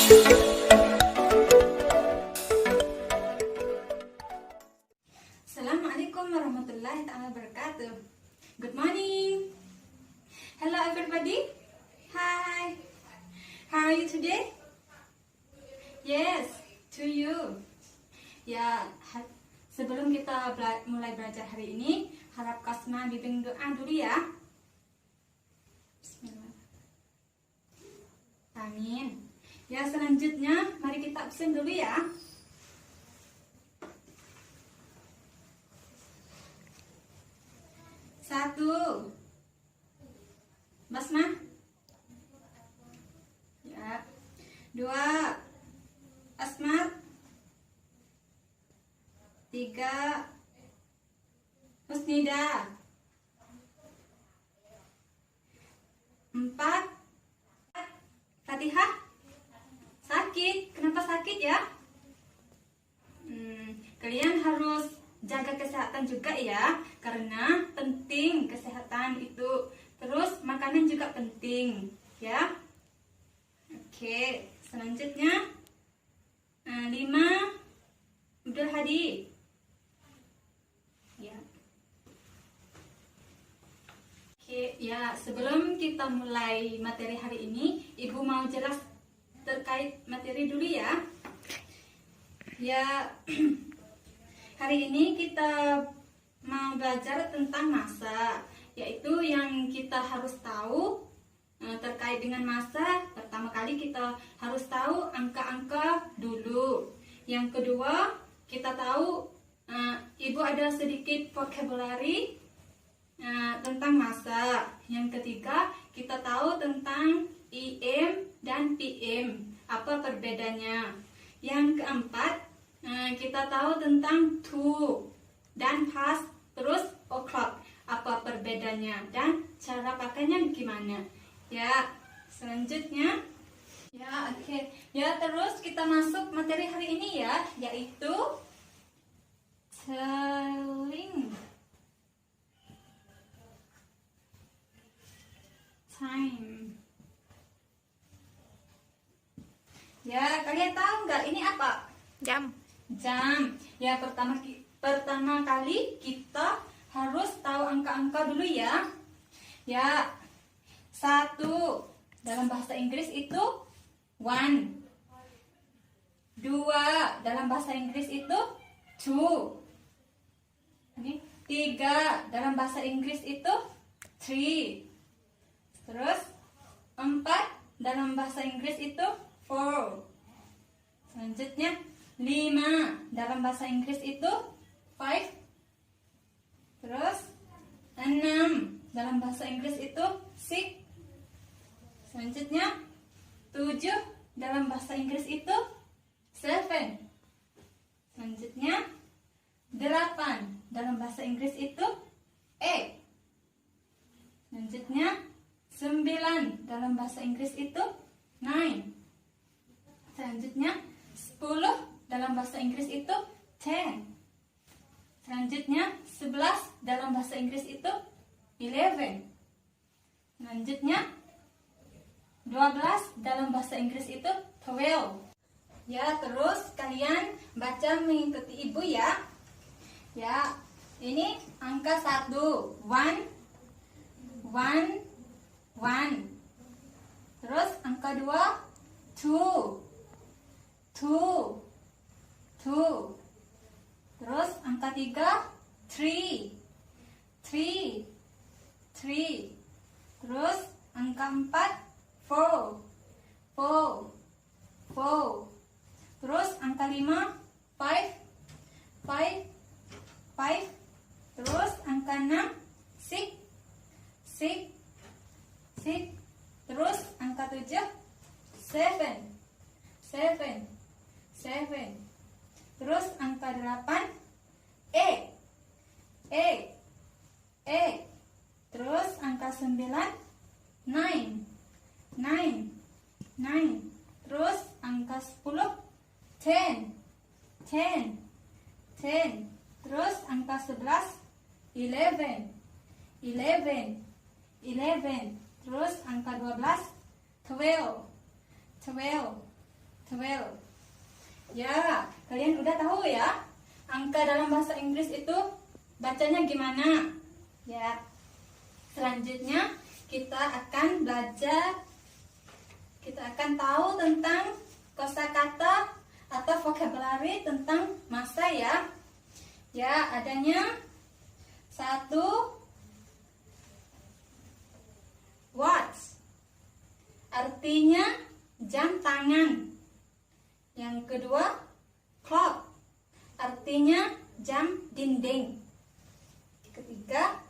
Assalamualaikum warahmatullahi wabarakatuh. Good morning. Hello everybody. Hi. How are you today? Yes, to you. Ya, sebelum kita mulai belajar hari ini, harap Kasma bimbing doa dulu ya. Bismillah. Amin. Ya, selanjutnya mari kita absen dulu ya. Satu, Basma. Ya. Dua, Asmat. Tiga, Husnida. Empat, Fatihah. Sakit, kenapa sakit ya? Kalian harus jaga kesehatan juga ya, karena penting kesehatan itu. Terus makanan juga penting ya. Oke, selanjutnya 5, Abdul Hadi ya. Oke ya, sebelum kita mulai materi hari ini, Ibu mau jelas terkait materi dulu ya. Ya, hari ini kita mau belajar tentang masa, yaitu yang kita harus tahu terkait dengan masa. Pertama kali kita harus tahu angka-angka dulu. Yang kedua, kita tahu Ibu ada sedikit vocabulary tentang masa. Yang ketiga, kita tahu tentang EM dan PM, apa perbedaannya. Yang keempat, kita tahu tentang to dan past, terus o'clock, apa perbedaannya dan cara pakainya gimana. Ya, selanjutnya ya, oke. Ya, terus kita masuk materi hari ini ya, yaitu telling time. Ya, kalian tahu nggak ini apa? Jam. Jam. Ya, pertama kali kita harus tahu angka-angka dulu ya. Ya, 1 dalam bahasa Inggris itu 1. 2 dalam bahasa Inggris itu 2. 3 dalam bahasa Inggris itu 3. Terus 4 dalam bahasa Inggris itu 4. Selanjutnya 5 dalam bahasa Inggris itu 5. Terus 6 dalam bahasa Inggris itu 6. Selanjutnya 7 dalam bahasa Inggris itu 7. Selanjutnya 8 dalam bahasa Inggris itu 8. Selanjutnya 9 dalam bahasa Inggris itu 9. Selanjutnya 10 dalam bahasa Inggris itu 10. Selanjutnya 11 dalam bahasa Inggris itu 11. Selanjutnya 12 dalam bahasa Inggris itu 12. Ya, terus kalian baca mengikuti Ibu ya. Ya, ini angka 1, 1, 1, 1. Terus angka 2, 2, 2, 2. Terus angka 3, 3, 3, 3. Terus angka 4, 4, 4, 4. Terus angka 5, 5, 5, 5. Terus angka 6, 6, 6, 6. Terus angka 7, 7, 7, 7. Terus angka 8, 8, 8, 8. Terus angka 9, 9, 9, 9. Terus angka 10, 10, 10, 10. Terus angka 11, 11, 11, 11. Terus angka 12, 12, 12, 12. Ya, kalian udah tahu ya angka dalam bahasa Inggris itu bacanya gimana? Ya. Selanjutnya kita akan belajar, kita akan tahu tentang kosakata atau vocabulary tentang masa ya. Ya, adanya 1 watch, artinya jam tangan. Yang kedua, clock, artinya jam dinding. Ketiga,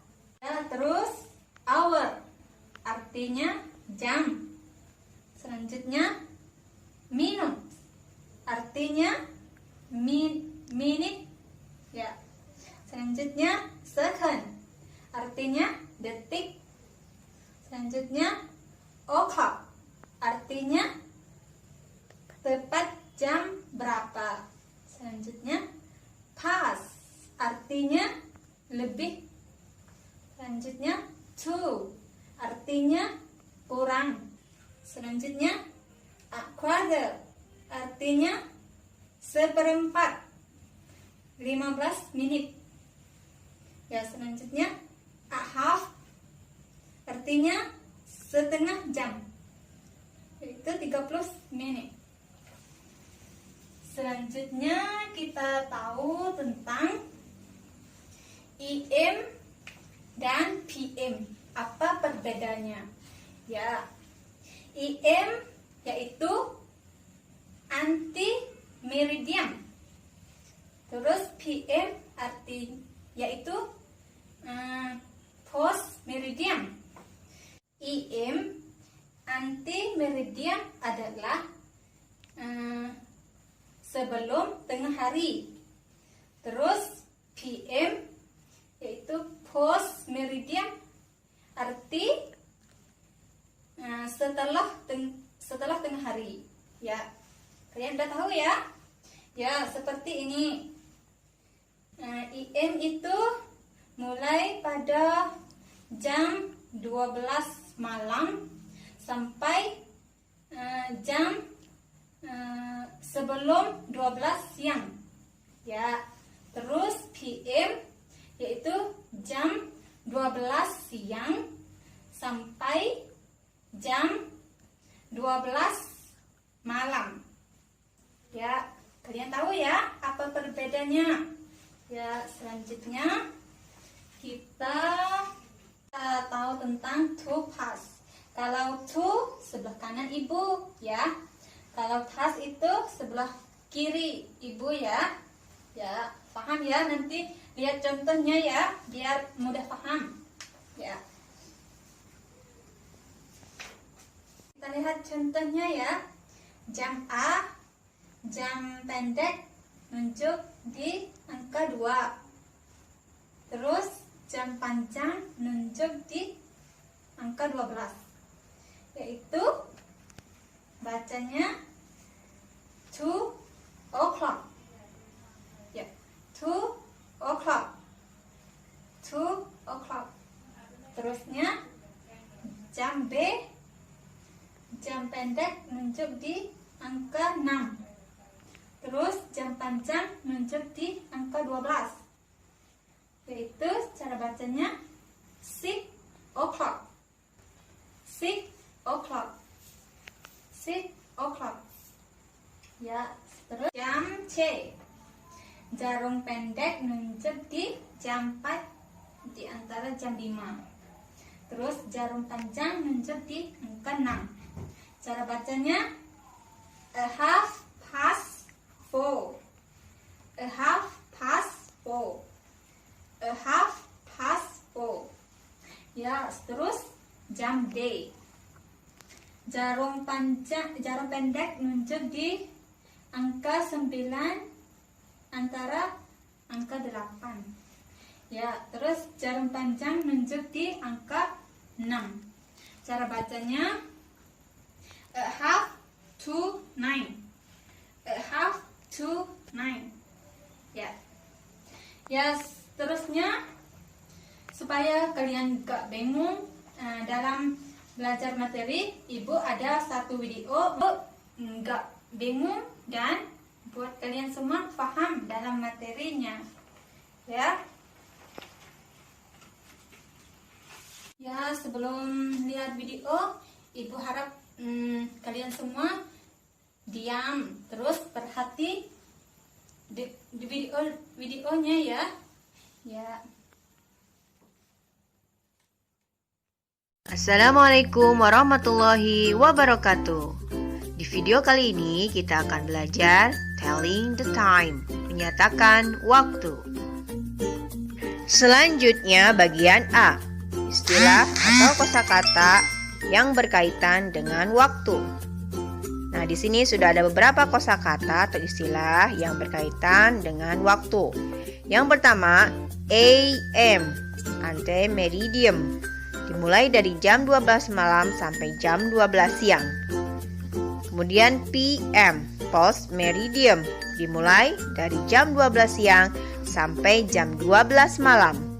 terus hour, artinya jam. Selanjutnya, minute, artinya minute. Ya. Selanjutnya, second, artinya detik. Selanjutnya, o'clock, artinya tepat jam berapa. Selanjutnya, past, artinya lebih. Selanjutnya, two, artinya kurang. Selanjutnya, a quarter, artinya seperempat, 15 menit. Ya, selanjutnya, a half, artinya setengah jam, yaitu 30 menit. Selanjutnya kita tahu tentang AM dan PM. Apa perbedaannya? Ya, AM yaitu anti meridian. Terus PM yaitu post meridian. AM anti meridian adalah sebelum tengah hari. Terus PM yaitu post meridian, arti setelah tengah hari. Ya, kalian udah tahu ya? Ya, seperti ini. AM itu mulai pada jam 12 malam sampai jam sebelum 12 siang. Ya, terus PM yaitu jam 12 siang sampai jam 12 malam. Ya, kalian tahu ya apa perbedaannya? Ya, selanjutnya kita tahu tentang to pass. Kalau to sebelah kanan ibu ya. Kalau pass itu sebelah kiri ibu ya. Ya, paham ya? Nanti lihat contohnya ya, biar mudah paham. Ya. Kita lihat contohnya ya. Jam A, jam pendek nunjuk di angka 2. Terus jam panjang nunjuk di angka 12. Yaitu bacanya 2 o'clock. Ya, 2 o'clock. 2 o'clock. Terusnya jam B, jam pendek nunjuk di angka 6. Terus jam panjang nunjuk di angka 12. Yaitu cara bacanya 6 o'clock. 6 o'clock. 6 o'clock. Ya, terus jam C. Jarum pendek nunjuk di jam 4 di antara jam 5. Terus jarum panjang nunjuk di angka 6. Cara bacanya a half past 4. A half past 4. A half past 4. Ya, terus jam D. Jarum pendek nunjuk di angka 9 antara angka 8. Ya, terus jarum panjang nunjuk di angka 6. Cara bacanya a half to 9. A half to 9. Ya. Ya, seterusnya supaya kalian gak bingung dalam belajar materi, ibu ada satu video, nggak bingung dan buat kalian semua paham dalam materinya. Ya. Ya, sebelum lihat video, Ibu harap kalian semua diam, terus perhati di videonya ya. Ya. Assalamualaikum warahmatullahi wabarakatuh. Di video kali ini kita akan belajar telling the time, menyatakan waktu. Selanjutnya bagian A, istilah atau kosakata yang berkaitan dengan waktu. Nah, di sini sudah ada beberapa kosakata atau istilah yang berkaitan dengan waktu. Yang pertama, AM, ante meridiem, dimulai dari jam 12 malam sampai jam 12 siang. Kemudian PM, post meridiem, dimulai dari jam 12 siang sampai jam 12 malam.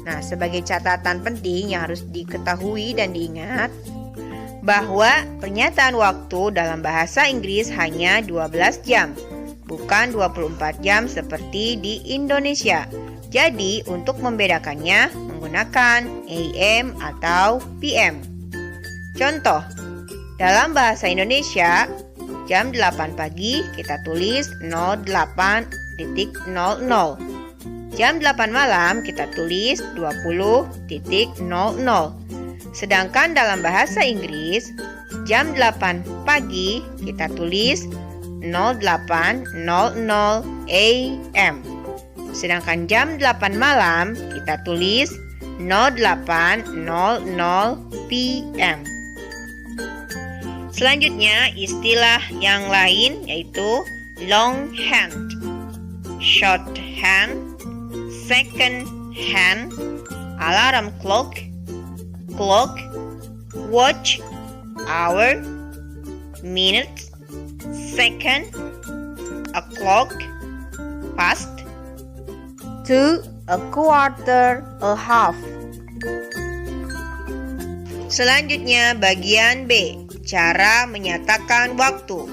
Nah, sebagai catatan penting yang harus diketahui dan diingat, bahwa pernyataan waktu dalam bahasa Inggris hanya 12 jam, bukan 24 jam seperti di Indonesia. Jadi, untuk membedakannya menggunakan AM atau PM. Contoh, dalam bahasa Indonesia, jam 8 pagi kita tulis 08.00. Jam 8 malam kita tulis 20.00. Sedangkan dalam bahasa Inggris, jam 8 pagi kita tulis 08.00 AM. Sedangkan jam 8 malam kita tulis 08.00 PM. Selanjutnya istilah yang lain yaitu long hand, short hand, second hand, alarm clock, clock, watch, hour, minutes, second, o'clock, past, to, a quarter, a half. Selanjutnya bagian B, cara menyatakan waktu.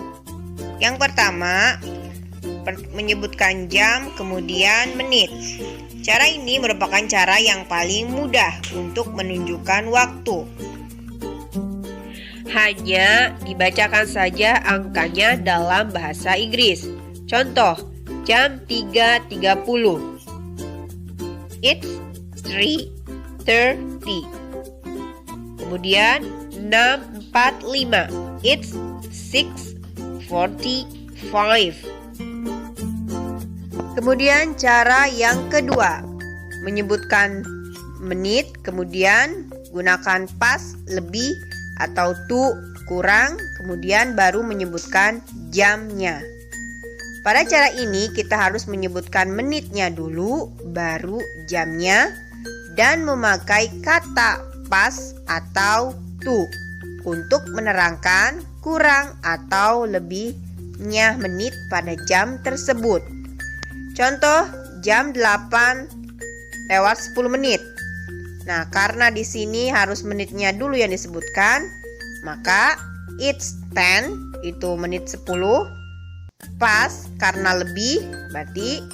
Yang pertama, menyebutkan jam, kemudian menit. Cara ini merupakan cara yang paling mudah untuk menunjukkan waktu. Hanya dibacakan saja angkanya dalam bahasa Inggris. Contoh, jam 3.30. It's 3:30. Kemudian 6.45. It's 6:45. Kemudian cara yang kedua, menyebutkan menit, kemudian gunakan pas, lebih, atau to, kurang, kemudian baru menyebutkan jamnya. Pada cara ini kita harus menyebutkan menitnya dulu, baru jamnya, dan memakai kata pas atau to untuk menerangkan kurang atau lebihnya menit pada jam tersebut. Contoh, jam 8:10. Nah, karena di sini harus menitnya dulu yang disebutkan, maka it's 10 itu menit 10. Pas karena lebih, berarti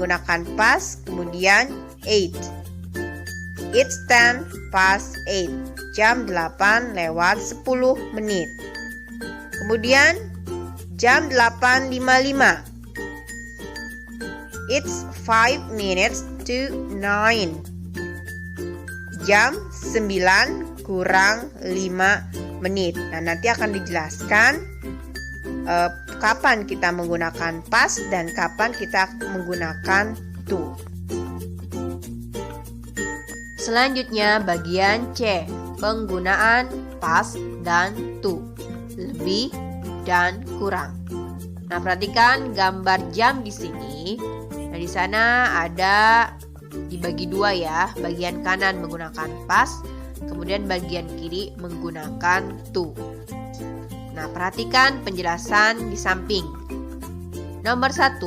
gunakan pas, kemudian 8. It's 10:08. Jam 8:10. Kemudian jam 8.55. It's 5 minutes to 9. Jam 9 kurang 5 menit. Nah, nanti akan dijelaskan kapan kita menggunakan pas dan kapan kita menggunakan to. Selanjutnya bagian C, penggunaan pas dan to, lebih dan kurang. Nah, perhatikan gambar jam di sini. Nah, di sana ada dibagi dua ya. Bagian kanan menggunakan pas, kemudian bagian kiri menggunakan to. Nah, perhatikan penjelasan di samping. Nomor 1,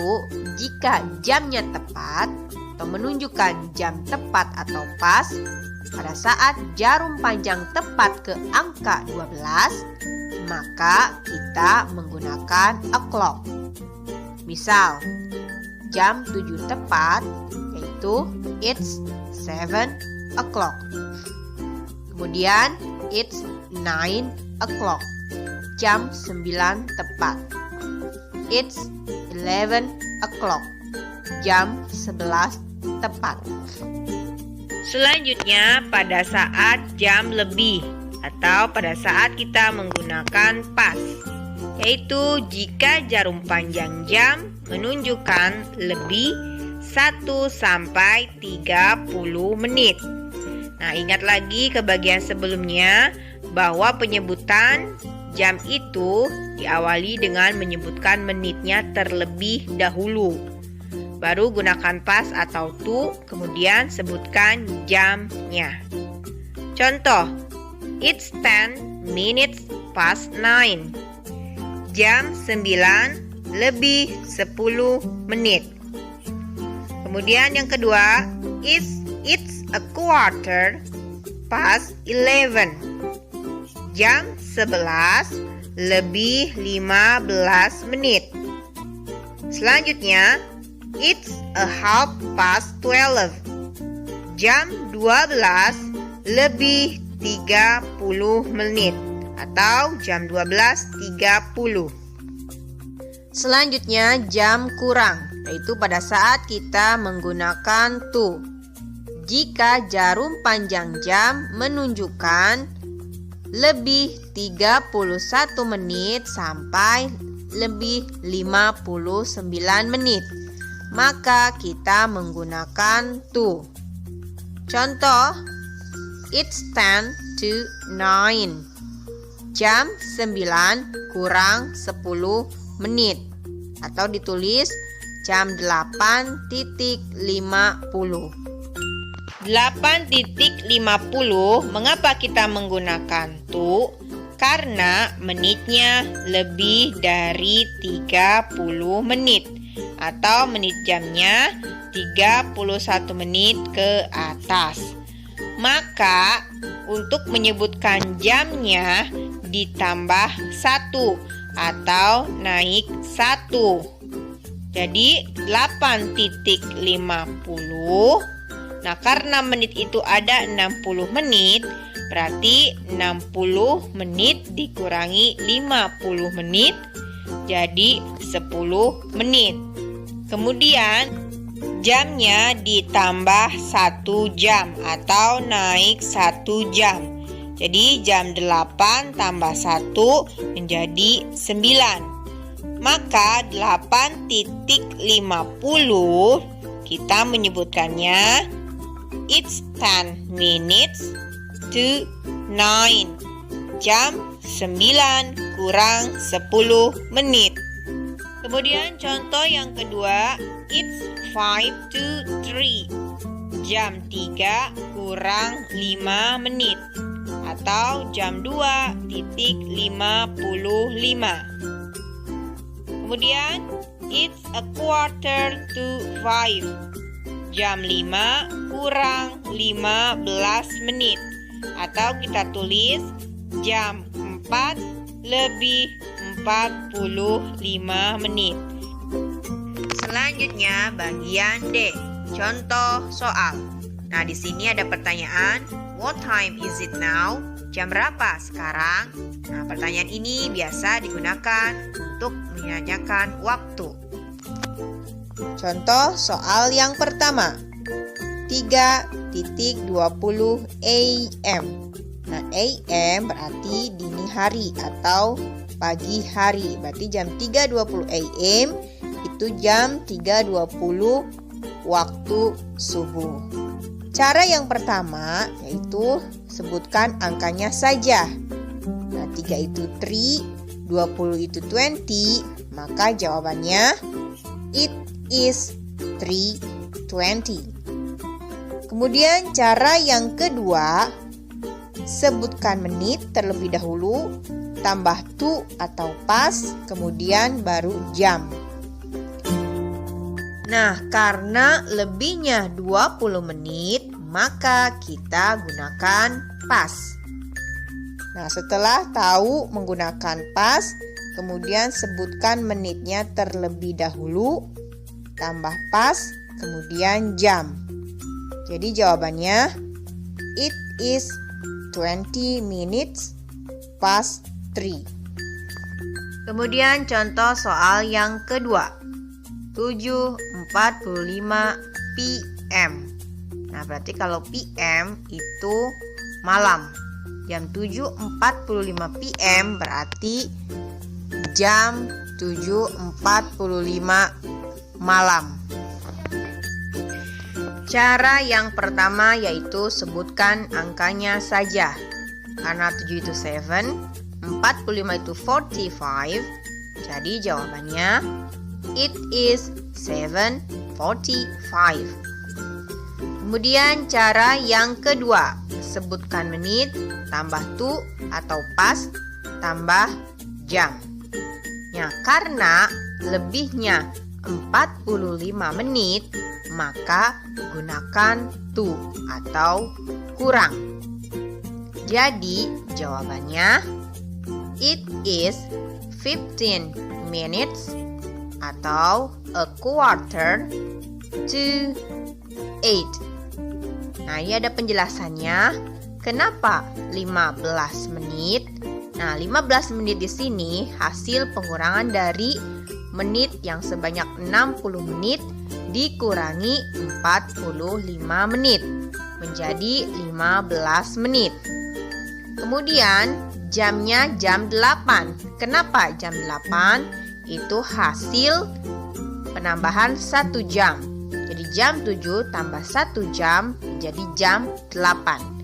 jika jamnya tepat atau menunjukkan jam tepat atau pas pada saat jarum panjang tepat ke angka 12, maka kita menggunakan o'clock. Misal, jam 7 tepat, yaitu it's 7 o'clock. Kemudian, it's 9 o'clock, jam 9 tepat. It's 11 o'clock, jam 11 tepat. Selanjutnya, pada saat jam lebih atau pada saat kita menggunakan pas, yaitu jika jarum panjang jam menunjukkan lebih 1 sampai 30 menit. Nah, ingat lagi ke bagian sebelumnya bahwa penyebutan jam itu diawali dengan menyebutkan menitnya terlebih dahulu. Baru gunakan pas atau to, kemudian sebutkan jamnya. Contoh, it's 10 minutes past 9. Jam 9 lebih 10 menit. Kemudian yang kedua, it's a quarter past 11. Jam 11 lebih 15 menit. Selanjutnya, it's a half past 12. Jam 12 lebih 30 menit atau jam 12.30. Selanjutnya jam kurang, yaitu pada saat kita menggunakan to. Jika jarum panjang jam menunjukkan lebih 31 menit sampai lebih 59 menit, maka kita menggunakan to. Contoh, it's 10 to 9. Jam 9 kurang 10 menit. Atau ditulis jam 8.50. 8.50, mengapa kita menggunakan to? Karena menitnya lebih dari 30 menit. Atau menit jamnya 31 menit ke atas. Maka untuk menyebutkan jamnya ditambah 1 atau naik 1. Jadi 8.50. Nah, karena menit itu ada 60 menit, berarti 60 menit dikurangi 50 menit jadi 10 menit. Kemudian jamnya ditambah 1 jam atau naik 1 jam. Jadi jam 8 tambah 1 menjadi 9. Maka 8.50 kita menyebutkannya it's 10 minutes to 9. Jam 9 kurang 10 menit. Kemudian contoh yang kedua, it's 5 to 3. Jam 3 kurang 5 menit. Atau jam 2.55. Kemudian it's a quarter to 5. Jam 5 kurang 15 menit. Atau kita tulis jam 4 lebih 45 menit. Selanjutnya bagian D, contoh soal. Nah, di sini ada pertanyaan, what time is it now? Jam berapa sekarang? Nah, pertanyaan ini biasa digunakan untuk menanyakan waktu. Contoh soal yang pertama, 3.20 AM. Nah, AM berarti dini hari atau pagi hari. Berarti jam 3.20 AM itu jam 3.20 waktu subuh. Cara yang pertama yaitu sebutkan angkanya saja. Nah, 3 itu 3, 20 itu 20, maka jawabannya it is 3:20. Kemudian cara yang kedua, sebutkan menit terlebih dahulu, tambah to atau pas, kemudian baru jam. Nah, karena lebihnya 20 menit, maka kita gunakan pas. Nah, setelah tahu menggunakan pas, kemudian sebutkan menitnya terlebih dahulu, tambah pas, kemudian jam. Jadi jawabannya, it is 20 minutes past 3. Kemudian contoh soal yang kedua, 7.45 PM. Nah, berarti kalau PM itu malam. Jam 7.45 PM berarti jam 7.45 malam. Cara yang pertama yaitu sebutkan angkanya saja. Karena 7 itu 7, 45 itu 45. Jadi jawabannya it is 7:45. Kemudian cara yang kedua, sebutkan menit, tambah to atau pas, tambah jam. Ya, karena lebihnya 45 menit, maka gunakan to atau kurang. Jadi jawabannya it is 15 minutes atau a quarter to 8. Nah, ini ada penjelasannya. Kenapa 15 menit? Nah, 15 menit di sini hasil pengurangan dari menit yang sebanyak 60 menit dikurangi 45 menit menjadi 15 menit. Kemudian jamnya jam 8. Kenapa jam 8? Itu hasil penambahan 1 jam. Jadi jam 7 tambah 1 jam menjadi jam 8.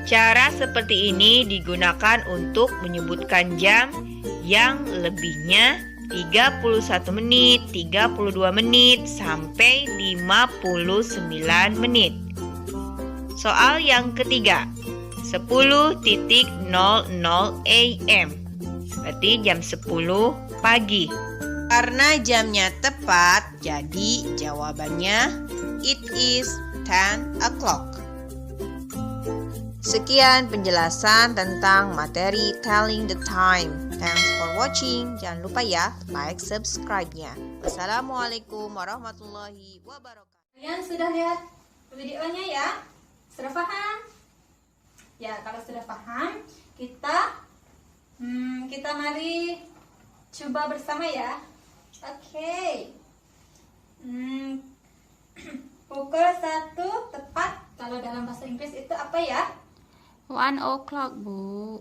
Cara seperti ini digunakan untuk menyebutkan jam yang lebihnya 31 menit, 32 menit, sampai 59 menit. Soal yang ketiga, 10.00 AM. Berarti jam 10 pagi. Karena jamnya tepat, jadi jawabannya it is 10 o'clock. Sekian penjelasan tentang materi telling the time. Thanks for watching. Jangan lupa ya, like, subscribe-nya. Wassalamualaikum warahmatullahi wabarakatuh. Kalian sudah lihat videonya ya? Sudah paham? Ya, kalau sudah paham, kita mari coba bersama ya. Oke. Pukul 1 tepat. Kalau dalam bahasa Inggris itu apa ya? 1 o'clock, Bu.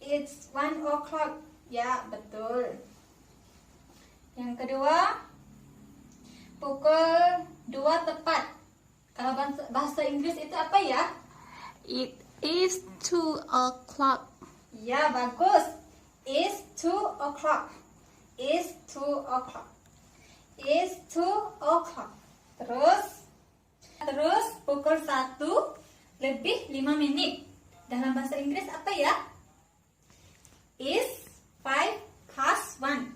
It's 1 o'clock. Ya, betul. Yang kedua, pukul 2 tepat. Kalau bahasa Inggris itu apa ya? It is 2 o'clock. Ya, bagus. It's 2 o'clock. It's 2 o'clock. It's 2 o'clock. Terus pukul 1 lebih 5 menit. Dalam bahasa Inggris apa ya? It's 5 past 1.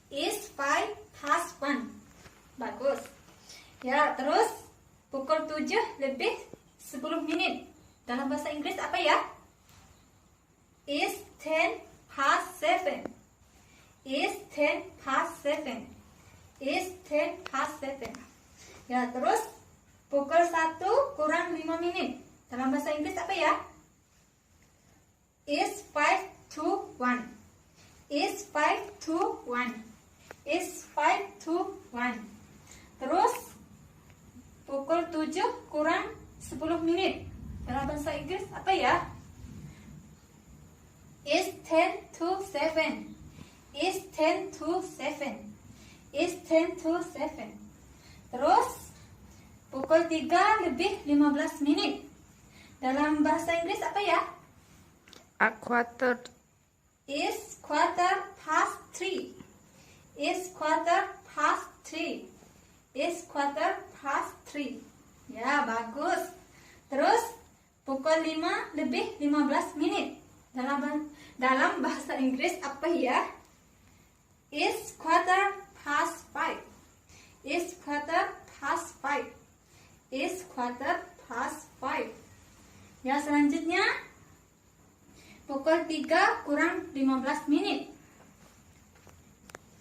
It's 5 past 1. Bagus. Ya, terus pukul 7 lebih 10 menit. Dalam bahasa Inggris apa ya? It's 10 past 7. It's 10 past 7. It's 10 past 7. Ya, terus pukul 1 kurang 5 menit. Dalam bahasa Inggris apa ya? It's 5 to 1. It's 5 to 1. It's 5 to 1. Terus pukul 7 kurang 10 menit. Dalam bahasa Inggris apa ya? It's 10 to 7. It's 10 to 7. It's 10 to 7. Terus pukul 3 lebih 15 menit. Dalam bahasa Inggris apa ya? A quarter. It's quarter past 3. It's quarter past 3. It's quarter past 3. Ya, bagus. Terus pukul 5 lebih 15 menit. Dalam bahasa Inggris apa ya? It's quarter past 5. It's quarter past 5. It's quarter past 5. Ya, selanjutnya pukul 3 kurang 15 menit.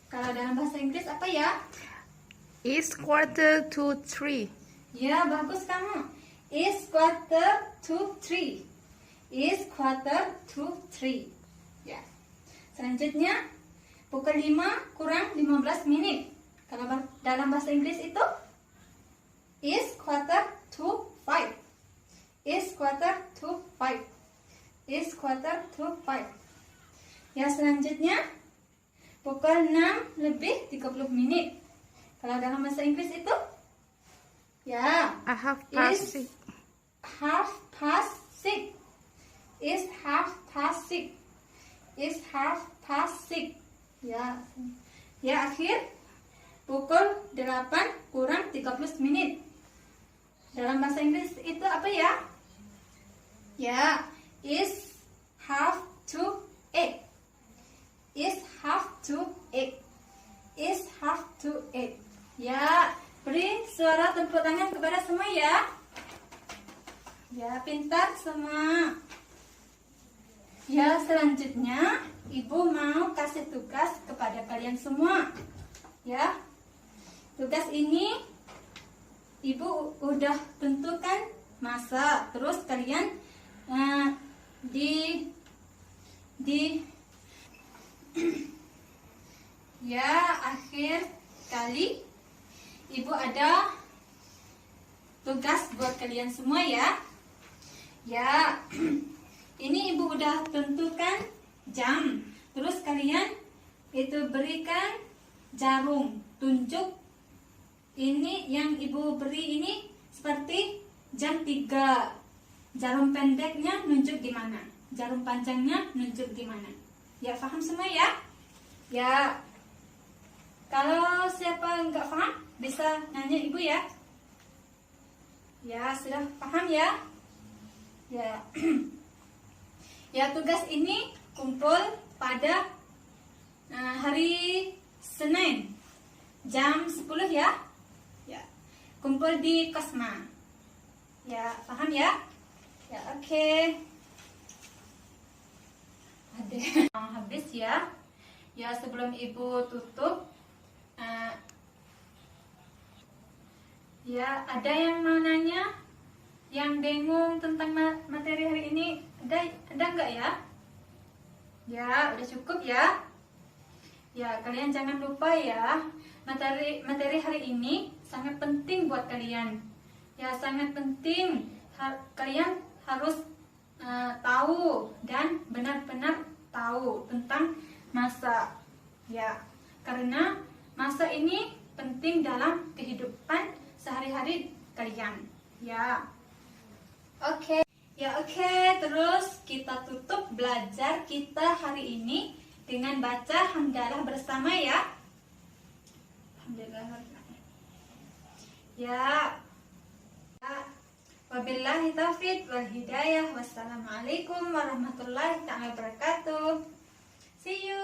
Kalau dalam bahasa Inggris apa ya? It's 2:45. Ya, bagus kamu. It's 2:45. It's 2:45. Ya. Selanjutnya, pukul 5 kurang 15 menit. Kalau dalam bahasa Inggris itu is 4:45. Is 4:45. Is 4:45. Ya, selanjutnya pukul 6 lebih 30 menit. Kalau dalam bahasa Inggris itu ya, I have past is 6. 6:30. Is 6:30. Is 6:30. Ya. Ya, akhir pukul 8 kurang 30 menit. Dalam bahasa Inggris itu apa ya? Ya, is 7:30. Is 7:30. Is 7:30. Ya, beri suara tepuk tangan kepada semua ya. Ya, pintar semua. Ya, selanjutnya Ibu mau kasih tugas kepada kalian semua. Ya. Tugas ini Ibu udah tentukan masa, terus kalian ya, akhir kali Ibu ada tugas buat kalian semua ya. Ya. Ini Ibu udah tentukan jam. Terus kalian itu berikan jarum, tunjuk. Ini yang Ibu beri ini seperti jam 3. Jarum pendeknya nunjuk gimana? Jarum panjangnya nunjuk gimana? Ya, paham semua ya? Ya. Kalau siapa nggak paham, bisa nanya Ibu ya. Ya, sudah paham ya? Ya. Ya, tugas ini kumpul pada hari Senin jam 10 ya. Ya. Kumpul di Kosma. Ya, paham ya? Ya, oke. Ada habis ya. Ya, sebelum Ibu tutup ya, ada yang mau nanya? Yang bingung tentang materi hari ini? Ada nggak ya? Ya, udah cukup ya. Ya, kalian jangan lupa ya, materi hari ini sangat penting buat kalian. Ya, sangat penting. Kalian harus tahu dan benar-benar tahu tentang masa. Ya, karena masa ini penting dalam kehidupan sehari-hari kalian. Ya. Oke. Ya, oke. Terus kita tutup belajar kita hari ini dengan baca hamdalah bersama ya. Hamdalah. Ya. Wabillahi taufiq wal hidayah. Wassalamualaikum warahmatullahi wabarakatuh. See you.